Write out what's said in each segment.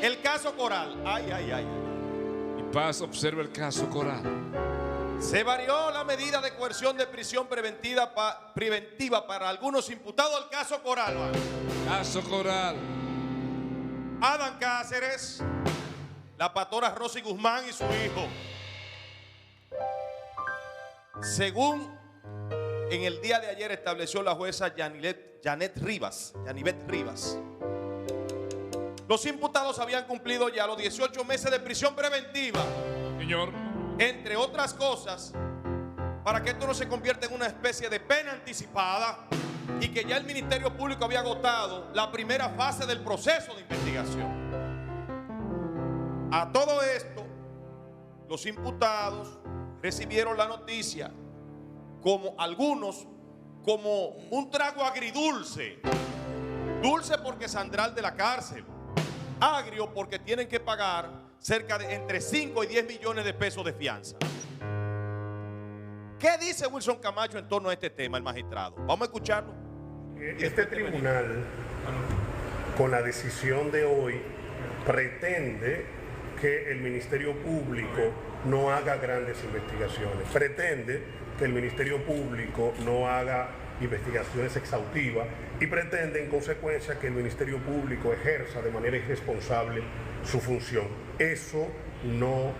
El caso Coral. Ay, ay, ay. Y Paz observa el caso Coral. Se varió la medida de coerción de prisión preventiva para algunos imputados al caso Coral. Caso Coral. Adán Cáceres, la pastora Rosy Guzmán y su hijo. Según en el día de ayer estableció la jueza Janet Rivas, los imputados habían cumplido ya los 18 meses de prisión preventiva. Señor. Entre otras cosas, para que esto no se convierta en una especie de pena anticipada y que ya el Ministerio Público había agotado la primera fase del proceso de investigación. A todo esto, los imputados recibieron la noticia, como algunos, como un trago agridulce. Dulce porque saldrán de la cárcel, agrio porque tienen que pagar cerca de entre 5 y 10 millones de pesos de fianza. ¿Qué dice Wilson Camacho en torno a este tema, el magistrado? Vamos a escucharlo. Este tribunal, con la decisión de hoy, pretende que el Ministerio Público no haga grandes investigaciones. Pretende que el Ministerio Público no haga investigaciones exhaustivas y pretende en consecuencia que el Ministerio Público ejerza de manera irresponsable su función. Eso no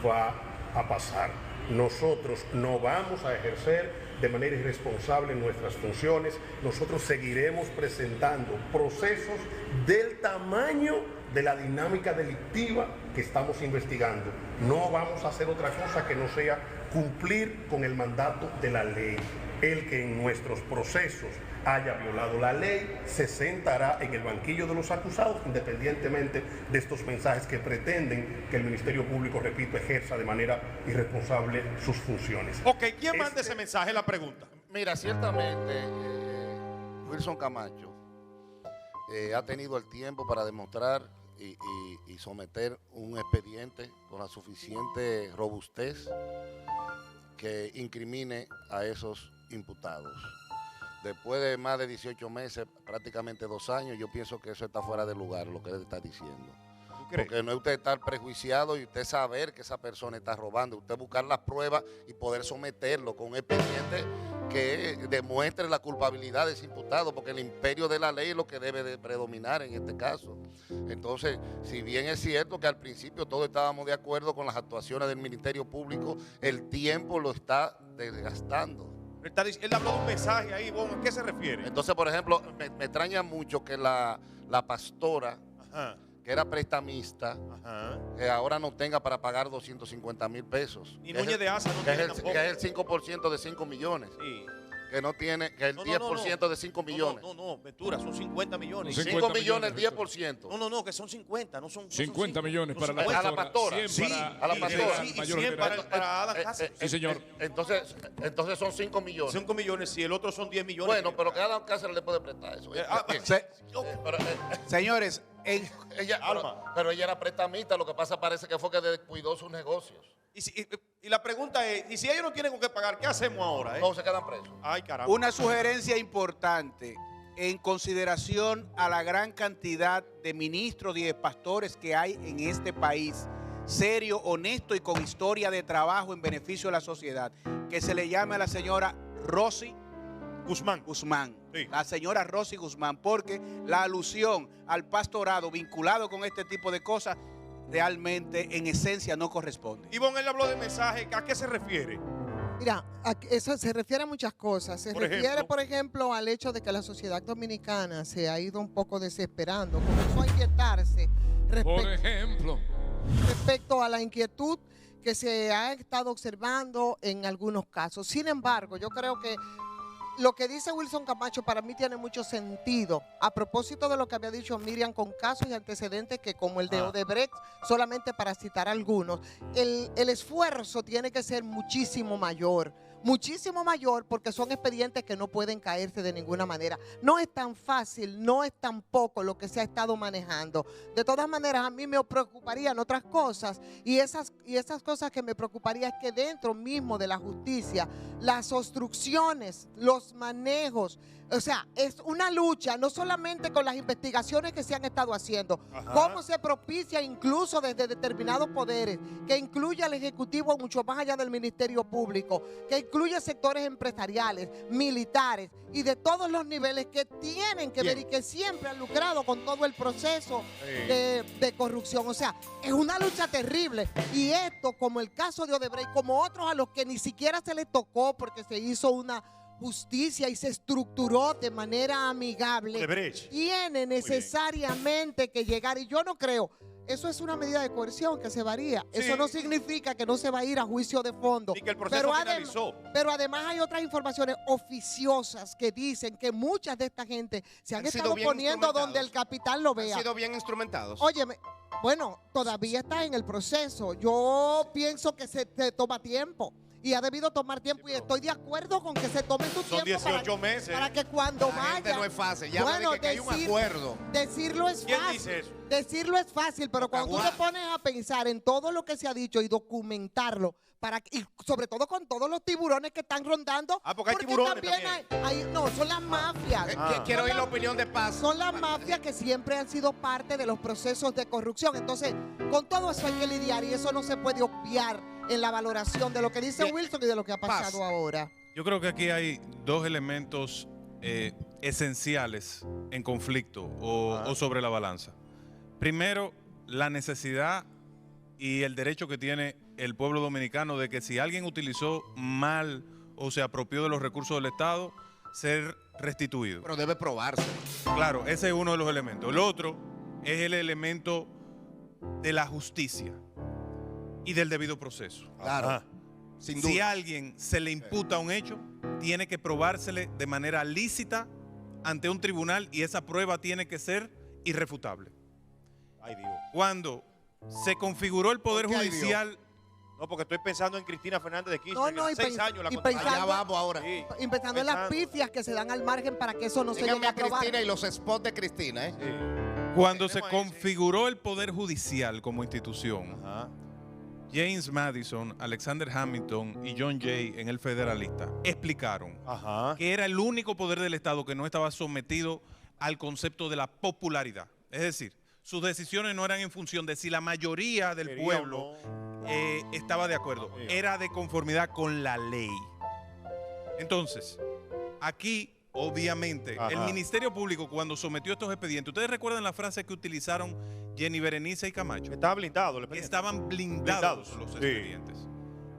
va a pasar. Nosotros no vamos a ejercer de manera irresponsable nuestras funciones. Nosotros seguiremos presentando procesos del tamaño de la dinámica delictiva que estamos investigando. No vamos a hacer otra cosa que no sea cumplir con el mandato de la ley. El que en nuestros procesos haya violado la ley se sentará en el banquillo de los acusados, independientemente de estos mensajes que pretenden que el Ministerio Público, repito, ejerza de manera irresponsable sus funciones. Ok, ¿quién manda ese mensaje? La pregunta. Mira, ciertamente Wilson Camacho ha tenido el tiempo para demostrar y someter un expediente con la suficiente robustez que incrimine a esos imputados. Después de más de 18 meses, prácticamente 2 años, yo pienso que eso está fuera de lugar, lo que él está diciendo. Porque no es usted estar prejuiciado y usted saber que esa persona está robando, usted buscar las pruebas y poder someterlo con un expediente que demuestre la culpabilidad de ese imputado, porque el imperio de la ley es lo que debe de predominar en este caso. Entonces, si bien es cierto que al principio todos estábamos de acuerdo con las actuaciones del Ministerio Público, el tiempo lo está desgastando. Él habló de un mensaje ahí, ¿a qué se refiere? Entonces, por ejemplo, me extraña mucho que la pastora, que era prestamista, que ahora no tenga para pagar 250,000 pesos. Y Núñez de Asa no tiene tampoco. Que es el 5% de 5 millones. Sí. Que no tiene, que el 10% de 5 millones. No, Ventura, son 50 millones. 5 millones, 10%. No, que son 50, no son 50 millones para la pastora. A la pastora. 100 sí, para, a la pastora. Y 100 para Adán Cáceres. Sí, señor. Entonces son 5 millones. 5 millones, y el otro son 10 millones. Bueno, pero que Adán Cáceres le puede prestar eso. Señores, pero ella era prestamista, lo que pasa parece que fue que descuidó sus negocios. Y la pregunta es, ¿y si ellos no tienen con qué pagar, qué hacemos ahora? No, se quedan presos. Ay, caramba. una sugerencia importante en consideración a la gran cantidad de ministros y de pastores que hay en este país, serio, honesto y con historia de trabajo en beneficio de la sociedad, que se le llame a la señora Rosy Guzmán. Sí. La señora Rosy Guzmán, porque la alusión al pastorado vinculado con este tipo de cosas realmente en esencia no corresponde. Ivonne, él habló de mensaje, ¿a qué se refiere? Mira, eso se refiere a muchas cosas. Se refiere, ejemplo, por ejemplo, al hecho de que la sociedad dominicana se ha ido un poco desesperando, comenzó a inquietarse respecto a la inquietud que se ha estado observando en algunos casos. Sin embargo, yo creo que lo que dice Wilson Camacho para mí tiene mucho sentido. A propósito de lo que había dicho Miriam con casos y antecedentes que como el de Odebrecht, solamente para citar algunos, el esfuerzo tiene que ser muchísimo mayor porque son expedientes que no pueden caerse de ninguna manera. No es tan fácil, no es tan poco lo que se ha estado manejando. De todas maneras, a mí me preocuparían otras cosas y esas cosas que me preocuparía es que dentro mismo de la justicia, las obstrucciones, los manejos, O sea, es una lucha no solamente con las investigaciones que se han estado haciendo, cómo se propicia incluso desde determinados poderes, que incluye al Ejecutivo mucho más allá del Ministerio Público, que incluye sectores empresariales, militares y de todos los niveles que tienen que ver y que siempre han lucrado con todo el proceso de corrupción. O sea, es una lucha terrible. Y esto, como el caso de Odebrecht, como otros a los que ni siquiera se les tocó porque se hizo una justicia y se estructuró de manera amigable, tiene necesariamente que llegar. Y yo no creo, eso es una medida de coerción que se varía. Sí. Eso no significa que no se va a ir a juicio de fondo. Y que el proceso finalizó. Pero además hay otras informaciones oficiosas que dicen que muchas de esta gente se han estado poniendo donde el capital lo vea. Han sido bien instrumentados. Óyeme, bueno, todavía está en el proceso. Yo pienso que se toma tiempo. Y ha debido tomar tiempo, y estoy de acuerdo con que se tome su tiempo. Son 18 meses. Para que cuando vaya. No es fácil, ya bueno, de que hay un acuerdo. Decirlo es ¿Quién fácil. dice eso? Decirlo es fácil, pero cuando tú te pones a pensar en todo lo que se ha dicho y documentarlo, y sobre todo con todos los tiburones que están rondando. Porque hay tiburones también. No, son las mafias. Quiero oír la opinión de Paz. Son las mafias que siempre han sido parte de los procesos de corrupción. Entonces, con todo eso hay que lidiar y eso no se puede obviar en la valoración de lo que dice Wilson y de lo que ha pasado ahora. Yo creo que aquí hay dos elementos esenciales en conflicto o sobre la balanza. Primero, la necesidad y el derecho que tiene el pueblo dominicano de que si alguien utilizó mal o se apropió de los recursos del Estado, ser restituido. Pero debe probarse. Claro, ese es uno de los elementos. El otro es el elemento de la justicia y del debido proceso. Claro. Sin duda. Si a alguien se le imputa un hecho, tiene que probársele de manera lícita ante un tribunal y esa prueba tiene que ser irrefutable. Ay, Dios. Cuando se configuró el Poder Judicial... No, porque estoy pensando en Cristina Fernández de Kirchner. No, y 6 años la allá vamos ahora. Sí. Y pensando en las pifias que se dan al margen para que eso no se llegue a probar. Cristina y los spots de Cristina, ¿eh? Sí. Cuando se configuró el Poder Judicial como institución, James Madison, Alexander Hamilton y John Jay en el Federalista explicaron que era el único poder del Estado que no estaba sometido al concepto de la popularidad. Es decir, sus decisiones no eran en función de si la mayoría del pueblo estaba de acuerdo. Era de conformidad con la ley. Entonces, aquí, obviamente, el Ministerio Público, cuando sometió estos expedientes, ¿ustedes recuerdan la frase que utilizaron Jenny Berenice y Camacho? Estaba blindado el expediente. Estaban blindados los expedientes.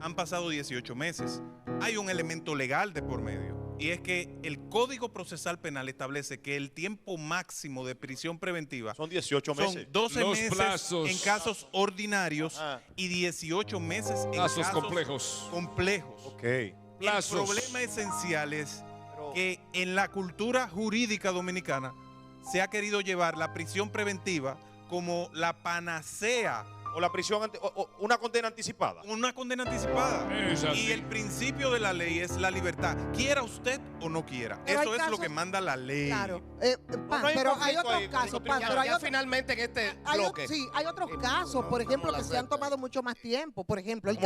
Han pasado 18 meses. Hay un elemento legal de por medio. Y es que el Código Procesal Penal establece que el tiempo máximo de prisión preventiva son 18 meses. Son 12 los meses plazos en casos ordinarios y 18 meses en casos complejos. Okay. El problema esencial es que en la cultura jurídica dominicana se ha querido llevar la prisión preventiva como la panacea. O la prisión, una condena anticipada. Una condena anticipada. Y el principio de la ley es la libertad. Quiera usted o no quiera. Pero eso es lo que manda la ley. Claro. Pero hay otros casos. Pero hay finalmente en este bloque. Sí, hay otros casos, por ejemplo, que se han tomado mucho más tiempo. Por ejemplo, el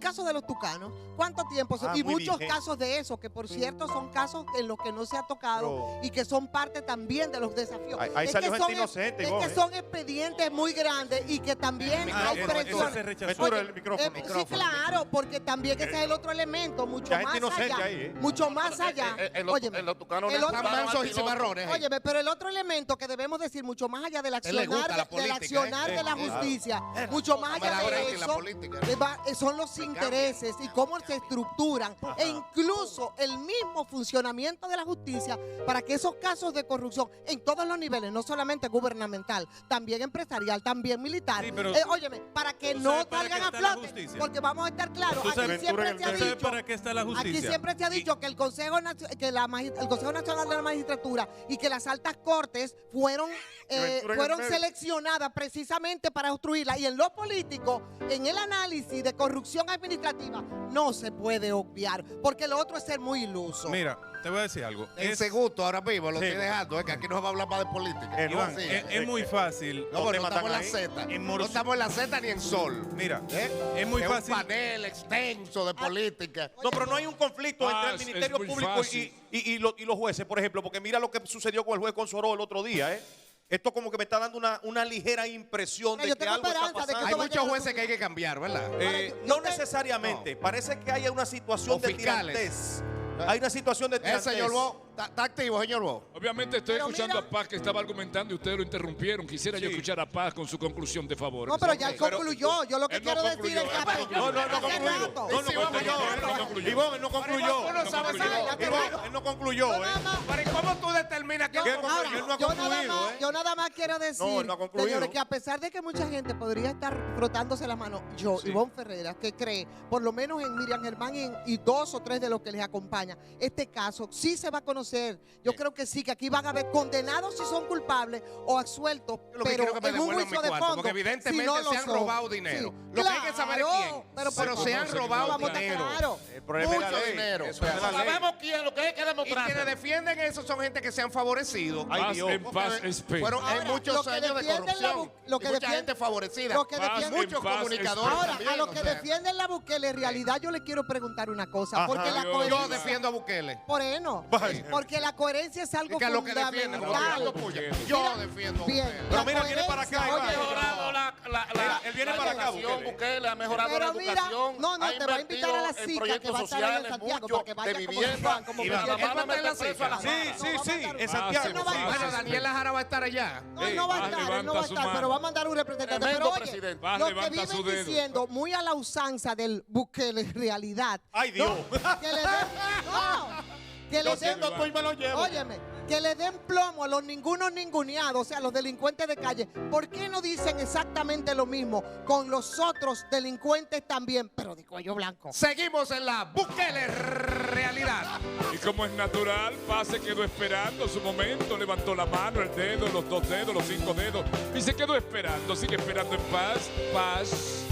caso de los tucanos. ¿Cuánto tiempo? Y muchos casos de eso, que por cierto son casos en los que no se ha tocado y que son parte también de los desafíos. Ahí salió gente inocente. Es que son expedientes muy grandes y que también hay presiones. Sí, claro, porque también ese es el otro elemento, mucho más allá. Mucho más allá. En los tucanos están mansos y cimarrones. Óyeme, pero el otro elemento que debemos decir, mucho más allá del accionar de la justicia, mucho más allá de eso, son los intereses y cómo se estructuran e incluso el mismo funcionamiento de la justicia para que esos casos de corrupción en todos los niveles, no solamente gubernamental, también empresarial, también militar, óyeme, para que no salgan a flote, porque vamos a estar claros, aquí siempre se ha dicho, ¿para qué está la justicia? Aquí siempre se ha dicho que el Consejo Nacional de la Magistratura y que las altas cortes fueron seleccionadas precisamente para obstruirla, y en lo político, en el análisis de corrupción administrativa, no se puede obviar, porque lo otro es ser muy iluso. Mira, te voy a decir algo. En segundo, ahora mismo lo Sí. estoy dejando, que aquí no se va a hablar más de política. Iván, Sí. es muy fácil. No, pero no temas estamos en la están ahí. Z. En No Morsi- estamos en la Z ni en Sol. Mira, ¿Eh? es muy Es fácil. un panel extenso de política. No, pero no hay un conflicto entre el Es Ministerio muy Público fácil. y los jueces, por ejemplo, porque mira lo que sucedió con el juez Consoró el otro día, ¿eh? Esto como que me está dando una ligera impresión de Yo que tengo algo está esperanza de que pasando. Hay esto va a muchos llegar a jueces que hay que cambiar, ¿verdad? No necesariamente. Parece que hay una situación O de fiscales. tirantez. Hay una situación de tirantez. Señor Bo, está activo, señor Bo. Obviamente estoy Pero escuchando mira- a Paz que estaba argumentando y ustedes lo interrumpieron. Quisiera yo Sí. escuchar a Paz con su conclusión de favor. No, pero ya él Pero- concluyó. Yo lo que Él no quiero decir concluyó, es que él no concluyó. No, no hace concluyó. rato. No, no concluyó. Ivonne, él no concluyó. Tú no sabes Ivonne, él no concluyó, Yo ¿eh? nada más- Pero ¿y cómo tú determinas que yo- ¿Qué ahora, concluyó? Él no ha yo nada concluido, más- ¿eh? yo nada más quiero decir, No, él no ha concluido. señores, que a pesar de que mucha gente podría estar frotándose las manos, yo, Ivonne Ferreira, que cree, por lo menos en Miriam Germán y 2 o 3 de los que les acompaña, este caso sí se va a conocer. Yo creo que sí, que aquí van a haber condenados si son culpables o absueltos, Yo lo que pero quiero que me en un devuelvan mi juicio de cuarto, fondo. porque evidentemente si no lo se han son. robado dinero. Sí, Lo que hay que saber es claro, quién. Pero, se han robado vamos a estar dinero. claros. El problema es la Mucho ley. dinero. Eso es la ley. Sabemos quién, lo que hay que demostrar. Y quienes defienden eso son gente que se han favorecido. Ay, Paz Dios. en paz espera. Fueron Ahora, en muchos lo que años de defienden la corrupción. lo que y mucha defienden- gente favorecida. lo que Paz defienden- en Muchos paz comunicadores espera. Ahora, también, a los o que sea. defienden la Bukele, en realidad yo le quiero preguntar una cosa, porque la Dios. coherencia... Yo defiendo a Bukele. Por eso, Vaya. porque la coherencia es algo Y que es lo que defienden, como fundamental. tirando puya. Yo Mira, defiendo a bien, Bukele. Pero la mira, viene para acá, coherencia, Iván. oye, mejorado Mira, él viene para acá, educación, Bukele. Bukele ha mejorado Pero la mira, educación. no, ha te va a invitar a la invertido en cita que proyectos va a estar en sociales, Santiago mucho para que vaya de como vivienda. como Y Iván, van a él va a meter la estar cifra. Sí, sí, No, sí, vamos a en dar- Santiago. no va a sí, estar. sí, Bueno, sí. Daniel Lajara va a estar allá. No, él no va a Paz estar, él no levanta va a su estar, pero mano. va a mandar un representante. Tremendo Pero oye, presidente. Paz lo que levanta su viven dedo. diciendo, muy a la usanza del Bukele en realidad. Ay, Dios. Que le den, no, que le den, siento tú y me lo llevo. óyeme, que le den plomo a los ningunos ninguneados, o sea, a los delincuentes de calle. ¿Por qué no dicen exactamente lo mismo con los otros delincuentes también, pero de cuello blanco? Seguimos en la Bukele realidad. Y como es natural, Paz se quedó esperando su momento, levantó la mano, el dedo, los 2 dedos, los 5 dedos, y se quedó esperando, sigue esperando en paz, paz.